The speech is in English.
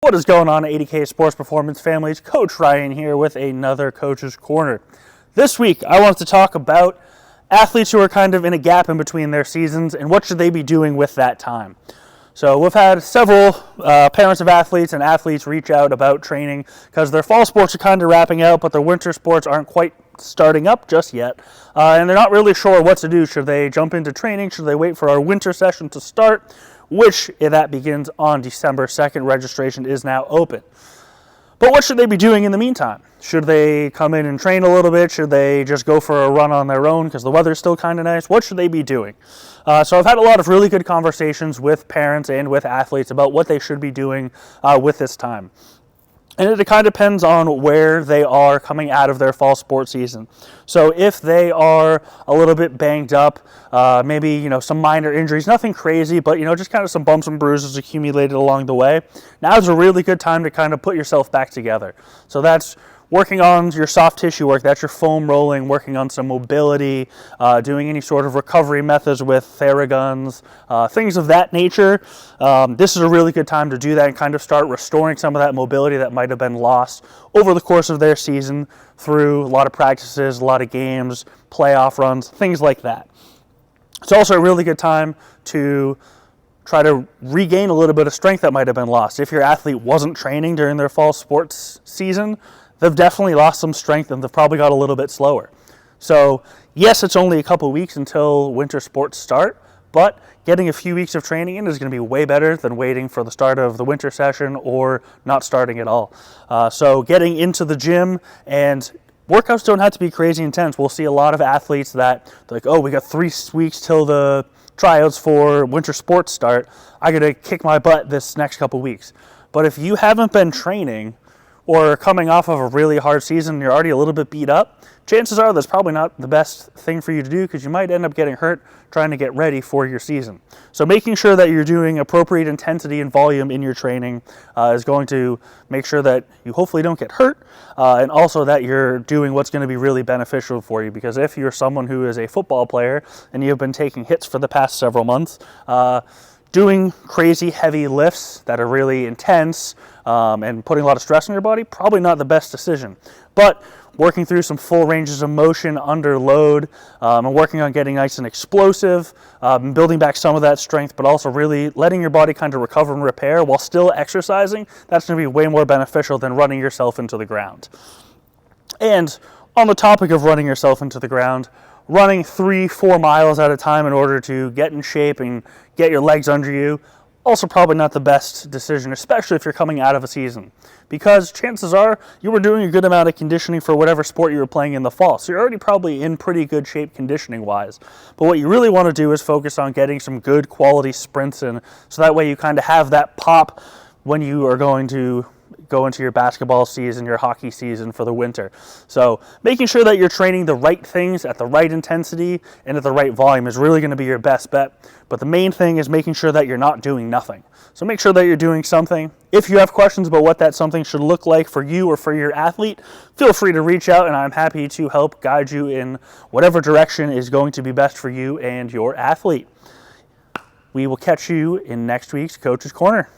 What is going on, 80K Sports Performance families? Coach Ryan here with another Coach's Corner. This week, I want to talk about athletes who are kind of in a gap in between their seasons and what should they be doing with that time. So we've had several parents of athletes and athletes reach out about training because their fall sports are kind of wrapping out, but their winter sports aren't quite starting up just yet. And they're not really sure what to do. Should they jump into training? Should they wait for our winter session to start? Which, that begins on December 2nd. Registration is now open. But what should they be doing in the meantime? Should they come in and train a little bit? Should they just go for a run on their own because the weather's still kind of nice? What should they be doing? So I've had a lot of really good conversations with parents and with athletes about what they should be doing with this time. And it kind of depends on where they are coming out of their fall sports season. So if they are a little bit banged up, maybe some minor injuries, nothing crazy, but just kind of some bumps and bruises accumulated along the way, now is a really good time to kind of put yourself back together. So that's working on your soft tissue work, that's your foam rolling, working on some mobility, doing any sort of recovery methods with Theraguns, things of that nature. This is a really good time to do that and kind of start restoring some of that mobility that might have been lost over the course of their season through a lot of practices, a lot of games, playoff runs, things like that. It's also a really good time to try to regain a little bit of strength that might have been lost. If your athlete wasn't training during their fall sports season, they've definitely lost some strength and they've probably got a little bit slower. So yes, it's only a couple weeks until winter sports start, but getting a few weeks of training in is going to be way better than waiting for the start of the winter session or not starting at all. So getting into the gym, and workouts don't have to be crazy intense. We'll see a lot of athletes that they're like, oh, we got 3 weeks till the tryouts for winter sports start. I got to kick my butt this next couple weeks. But if you haven't been training or coming off of a really hard season and you're already a little bit beat up, chances are that's probably not the best thing for you to do because you might end up getting hurt trying to get ready for your season. So making sure that you're doing appropriate intensity and volume in your training is going to make sure that you hopefully don't get hurt, and also that you're doing what's going to be really beneficial for you, because if you're someone who is a football player and you've been taking hits for the past several months, doing crazy heavy lifts that are really intense and putting a lot of stress on your body, probably not the best decision. But working through some full ranges of motion under load and working on getting nice and explosive, building back some of that strength, but also really letting your body kind of recover and repair while still exercising, that's going to be way more beneficial than running yourself into the ground. And on the topic of running yourself into the ground, running 3-4 miles at a time in order to get in shape and get your legs under you, also probably not the best decision, especially if you're coming out of a season, because chances are you were doing a good amount of conditioning for whatever sport you were playing in the fall. So you're already probably in pretty good shape conditioning wise. But what you really want to do is focus on getting some good quality sprints in, so that way you kind of have that pop when you are going to go into your basketball season, your hockey season for the winter. So making sure that you're training the right things at the right intensity and at the right volume is really going to be your best bet. But the main thing is making sure that you're not doing nothing. So make sure that you're doing something. If you have questions about what that something should look like for you or for your athlete, feel free to reach out and I'm happy to help guide you in whatever direction is going to be best for you and your athlete. We will catch you in next week's Coach's Corner.